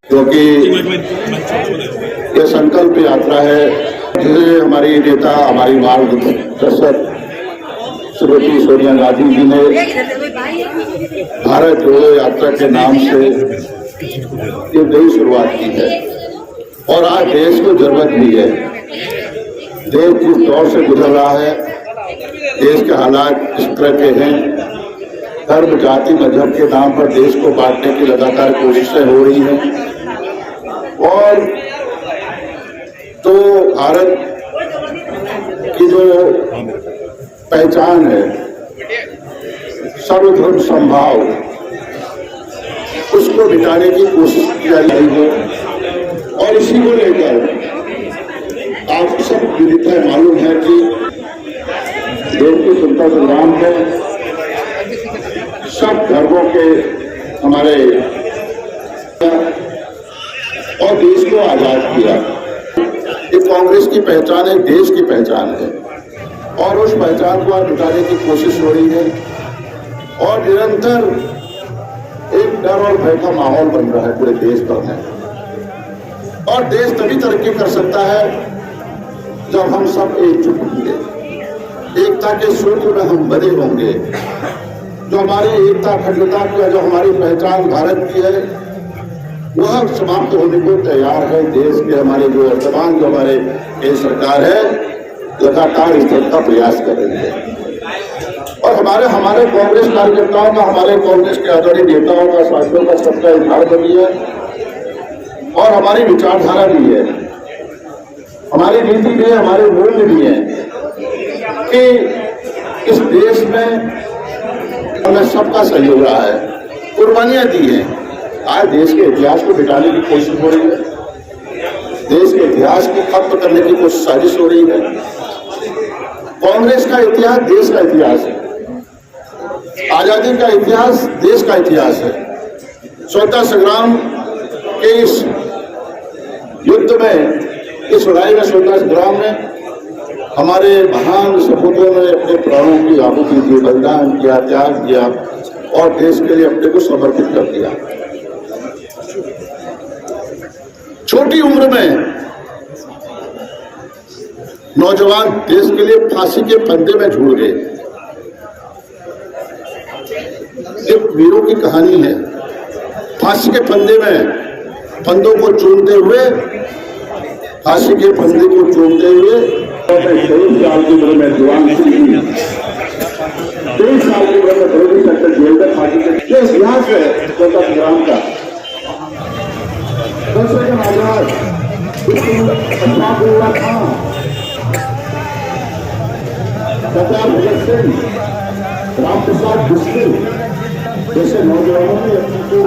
क्योंकि यह संकल्प यात्रा है जिसे हमारी नेता, हमारी मार्गदर्शक श्रीमती सोनिया गांधी जी ने भारत जोड़ो यात्रा के नाम से ये नई शुरुआत की है। और आज देश को जरूरत भी है। देश जिस दौर से गुजर रहा है, देश के हालात इस तरह के हैं, धर्म, जाति, मजहब के नाम पर देश को बांटने की लगातार कोशिशें हो रही हैं। और तो भारत की जो पहचान है, सर्वधर्म समभाव, उसको मिटाने की कोशिश की जा रही है। और इसी को लेकर आप सब विदित मालूम है कि देश के स्वतंत्रता संग्राम में सब धर्मों के हमारे और देश को आजाद किया। ये कांग्रेस की पहचान है, देश की पहचान है। और उस पहचान को आज मिटाने की कोशिश हो रही है। और निरंतर एक डर और भय का माहौल बन रहा है पूरे देश भर में। और देश तभी तरक्की कर सकता है जब हम सब एकजुट होंगे, एकता के सूत्र में हम बंधे होंगे। जो हमारी एकता, अखंडता की, जो हमारी पहचान भारत की है, वह समाप्त होने को तैयार है। देश के हमारे जो वर्तमान जो हमारे केंद्र सरकार है, लगातार इस तरह का प्रयास कर रही है। और हमारे कांग्रेस कार्यकर्ताओं का, हमारे कांग्रेस के आदरणीय नेताओं का, साथियों का सबका इजहार भी है और हमारी विचारधारा भी है, हमारी नीति भी है, हमारे मूल्य भी है कि इस देश में हमें सबका सहयोग रहा है, कुर्बानियां दी हैं। आज देश के इतिहास को मिटाने की कोशिश हो रही है, देश के इतिहास को खत्म करने की कोशिश साजिश हो रही है। कांग्रेस का इतिहास देश का इतिहास है, आजादी का इतिहास देश का इतिहास है। स्वतंत्रता संग्राम के इस युद्ध में, इस लड़ाई में, स्वतंत्रता संग्राम में हमारे महान सपूतों ने अपने प्राणों की आहुति दी, बलिदान किया, त्याग किया और देश के लिए अपने को समर्पित कर दिया। छोटी उम्र में नौजवान देश के लिए फांसी के फंदे में झूल गए। एक वीरों की कहानी है। फांसी के फंदे में फंदों को चूमते हुए, फांसी के फंदे को चूमते हुए 23 साल की उम्र में जवान 23 साल की उम्र में बरेली सेक्टर जेल में फांसी के इतिहास है स्वतंत्रता संग्राम का। आजाद हुआ था, सरदार भगत सिंह, राम प्रसाद बिस्मिल जैसे नौजवानों ने अपने को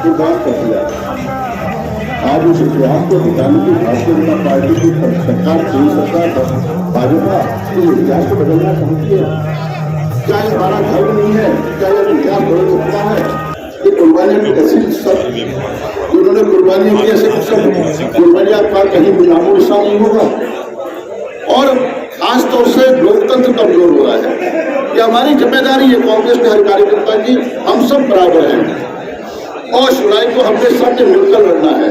कुर्बान कर दिया। आज उस इतिहास को मिटाने की भारतीय जनता पार्टी की सरकार, केंद्र सरकार, भाजपा इस इतिहास को बदलना चाहती है। क्या ये हमारा धर्म नहीं है? क्या यह इतिहास बदल सकता है? ये कुर्बानियों की ऐसी सब उन्होंने कुर्बानियां की, ऐसे सब कुर्बानियां का कहीं नामो निशान नहीं होगा। और खासतौर से लोकतंत्र कमजोर हो रहा है। ये हमारी जिम्मेदारी है कांग्रेस के हर कार्यकर्ता की। हम सब बराबर हैं और इस लड़ाई को हमने सबने मिलकर लड़ना है।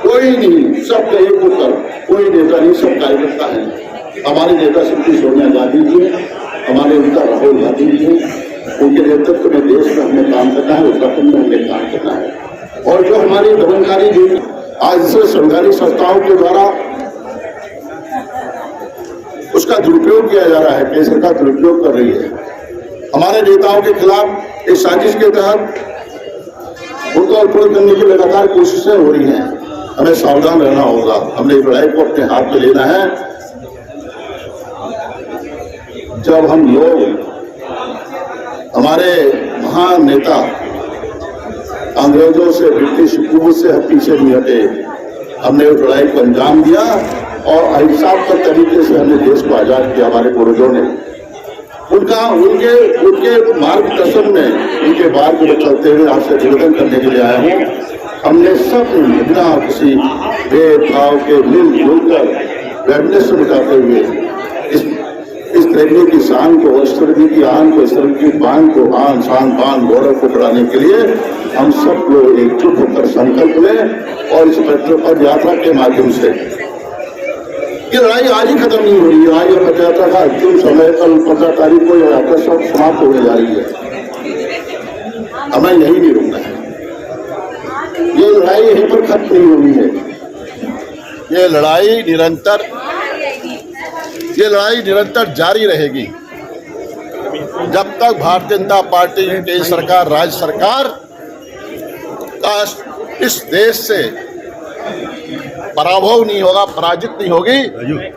कोई नहीं, सब एक होकर, कोई नेता नहीं, सब कार्यकर्ता है। हमारे नेता श्रीमती सोनिया गांधी जी हैं, हमारे नेता राहुल गांधी जी हैं। उनके नेतृत्व में देश में हमें काम करना है, उत्तराखंड में हमें काम करना है। और जो हमारी दमनकारी जो आज से संवैधानिक संस्थाओं के द्वारा उसका दुरुपयोग किया जा रहा है, केंद्र सरकार दुरुपयोग कर रही है। हमारे नेताओं के खिलाफ एक साजिश के तहत उनको उपयोग करने की लगातार कोशिशें हो रही हैं। हमें सावधान रहना होगा। हमने इस लड़ाई को अपने हाथ में लेना है। जब हम लोग, हमारे महान नेता अंग्रेजों से, ब्रिटिश हुकूमत से पीछे नहीं हटे, हमने उस लड़ाई को अंजाम दिया और अहिंसात्मक तरीके से हमने देश को आजाद किया। हमारे पूर्वजों ने उनके मार्गदर्शन में, उनके मार्ग में चलते हुए आपसे निवेदन करने के लिए आया हूँ। हमने सब बिना किसी भेदभाव के मिलजुल कर वैमनस्य मिटाते हुए इस प्रेमी की शान को, अस्त्रवी की आन को, अस्त्र की बान को, आन शान बान गौरव को बढ़ाने के लिए हम सब लोग एकजुट होकर संकल्प लें और इस पद यात्रा के माध्यम से ये लड़ाई आज ही खत्म नहीं हो रही है। आज ये पद यात्रा का अंतिम समय कल 15 तारीख को यह यात्रा सब समाप्त होने जा रही है। हमें यही नहीं रुकना है। ये लड़ाई यहीं पर खत्म नहीं होनी है। ये लड़ाई निरंतर जारी रहेगी जब तक भारतीय जनता पार्टी की केंद्र सरकार, राज्य सरकार का इस देश से पराभव नहीं होगा, पराजित नहीं होगी।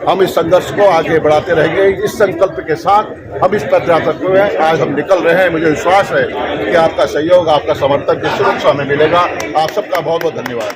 हम इस संघर्ष को आगे बढ़ाते रहेंगे। इस संकल्प के साथ हम इस पद यात्रा को आज हम निकल रहे हैं। मुझे विश्वास है कि आपका सहयोग, आपका समर्थन निश्चित रूप से हमें मिलेगा। आप सबका बहुत बहुत धन्यवाद।